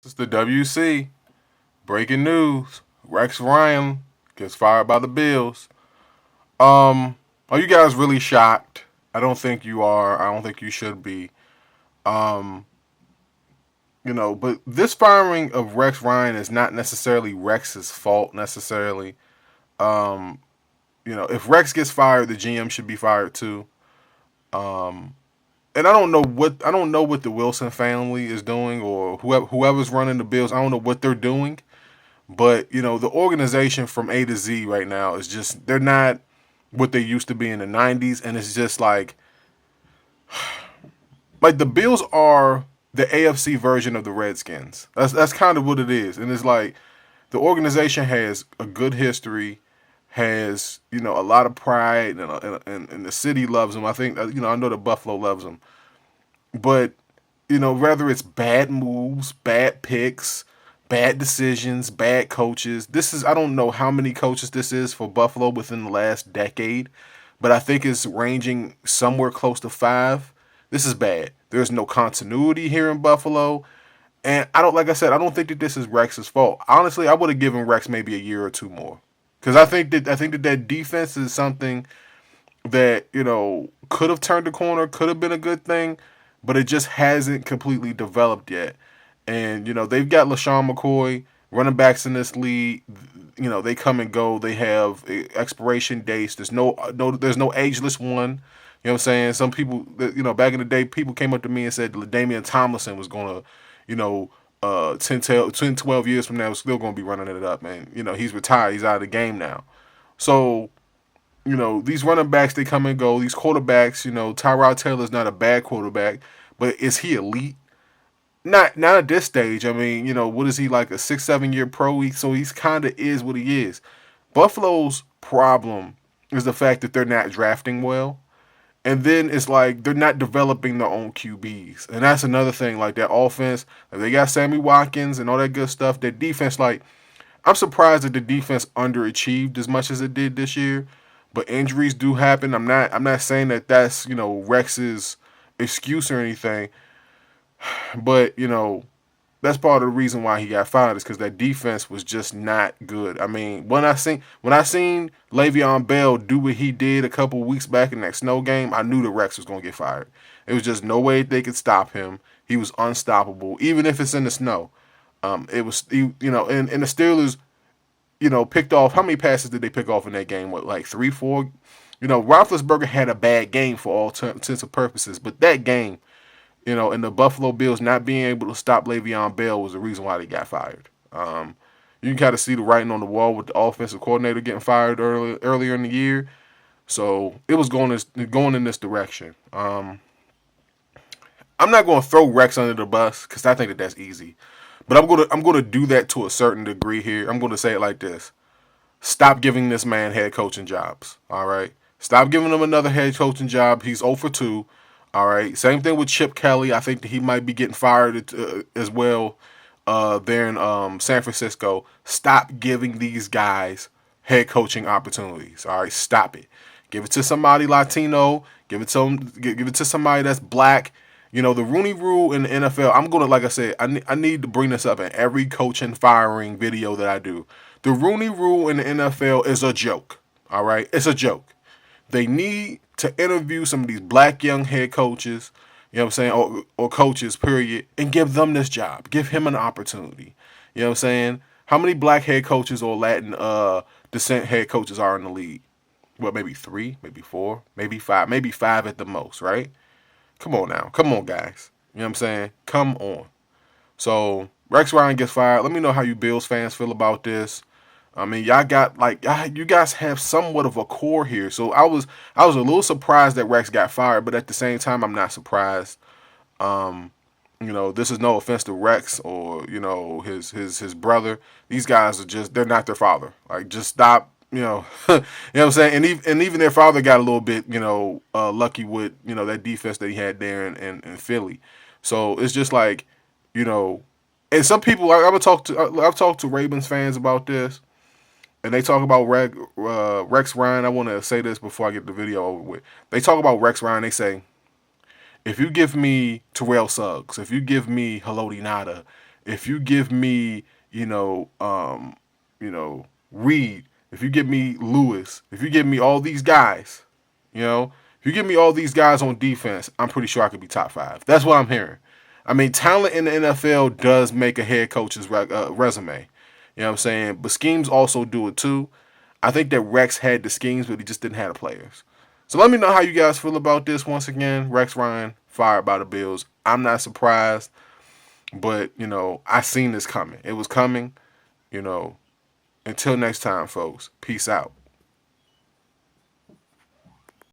This is the WC. Breaking news. Rex Ryan gets fired by the Bills. Are you guys really shocked? I don't think you are. I don't think you should be. Um, but this firing of Rex Ryan is not necessarily Rex's fault necessarily. Um, if Rex gets fired, the GM should be fired too. Um, and I don't know what the Wilson family is doing or whoever's running the Bills. I don't know what they're doing. But the organization from A to Z right now is just they're not what they used to be in the '90s, and it's just like the Bills are the AFC version of the Redskins. That's kind of what it is, and it's like the organization has a good history, has a lot of pride, and the city loves them. I think I know that Buffalo loves them, but whether it's bad moves, bad picks, bad decisions, bad coaches. I don't know how many coaches this is for Buffalo within the last decade, but I think it's ranging somewhere close to 5. This is bad. There's no continuity here in Buffalo. And like I said, I don't think that this is Rex's fault. Honestly, I would have given Rex maybe a year or two more. Because I think that defense is something that could have turned the corner, could have been a good thing, but it just hasn't completely developed yet. And they've got LaShawn McCoy, running backs in this league. They come and go. They have expiration dates. There's no ageless one. You know what I'm saying? Some people, back in the day, people came up to me and said Damian Tomlinson was gonna, 10, 12 years from now, still gonna be running it up, man. He's retired. He's out of the game now. So these running backs, they come and go. These quarterbacks, Tyrod Taylor's not a bad quarterback, but is he elite? Not at this stage. I mean, what is he, like a 6, 7 year pro? So he's kind of is what he is. Buffalo's problem is the fact that they're not drafting well. And then it's like they're not developing their own QBs. And that's another thing. Like that offense, like they got Sammy Watkins and all that good stuff. That defense, like, I'm surprised that the defense underachieved as much as it did this year. But injuries do happen. I'm not saying that that's, Rex's excuse or anything. But, that's part of the reason why he got fired is because that defense was just not good. I mean, when I seen Le'Veon Bell do what he did a couple weeks back in that snow game, I knew the Rex was gonna get fired. It was just no way they could stop him. He was unstoppable, even if it's in the snow. It was and the Steelers, picked off how many passes did they pick off in that game? What, like 3, 4? Roethlisberger had a bad game for all intents and purposes, but that game, and the Buffalo Bills not being able to stop Le'Veon Bell was the reason why they got fired. You can kind of see the writing on the wall with the offensive coordinator getting fired earlier in the year. So it was going in this direction. I'm not going to throw Rex under the bus because I think that that's easy, but I'm going to do that to a certain degree here. I'm going to say it like this: stop giving this man head coaching jobs. All right, stop giving him another head coaching job. He's 0 for 2. All right. Same thing with Chip Kelly. I think that he might be getting fired as well there in San Francisco. Stop giving these guys head coaching opportunities. All right. Stop it. Give it to somebody Latino. Give it to somebody that's black. The Rooney Rule in the NFL. I'm gonna, like I said, I need to bring this up in every coaching firing video that I do. The Rooney Rule in the NFL is a joke. All right. It's a joke. They need to interview some of these black young head coaches, you know what I'm saying, or coaches, period, and give them this job. Give him an opportunity. You know what I'm saying? How many black head coaches or Latin descent head coaches are in the league? Well, maybe 3, maybe 4, maybe 5 at the most, right? Come on now. Come on, guys. You know what I'm saying? Come on. So Rex Ryan gets fired. Let me know how you Bills fans feel about this. I mean, y'all got you guys have somewhat of a core here. So I was a little surprised that Rex got fired, but at the same time, I'm not surprised. Um, this is no offense to Rex or his brother. These guys are just they're not their father. Like, just stop. You know what I'm saying. And even their father got a little bit lucky with that defense that he had there in Philly. So it's just like you know, and some people I've talked to Ravens fans about this and they talk about Rex Ryan. I want to say this before I get the video over with. They talk about Rex Ryan. They say, if you give me Terrell Suggs, if you give me Haloti Nada, if you give me, Reed, if you give me Lewis, if you give me all these guys, if you give me all these guys on defense, I'm pretty sure I could be top five. That's what I'm hearing. I mean, talent in the NFL does make a head coach's resume. You know what I'm saying? But schemes also do it too. I think that Rex had the schemes, but he just didn't have the players. So let me know how you guys feel about this. Once again, Rex Ryan fired by the Bills. I'm not surprised, but I seen this coming. It was coming. Until next time, folks. Peace out.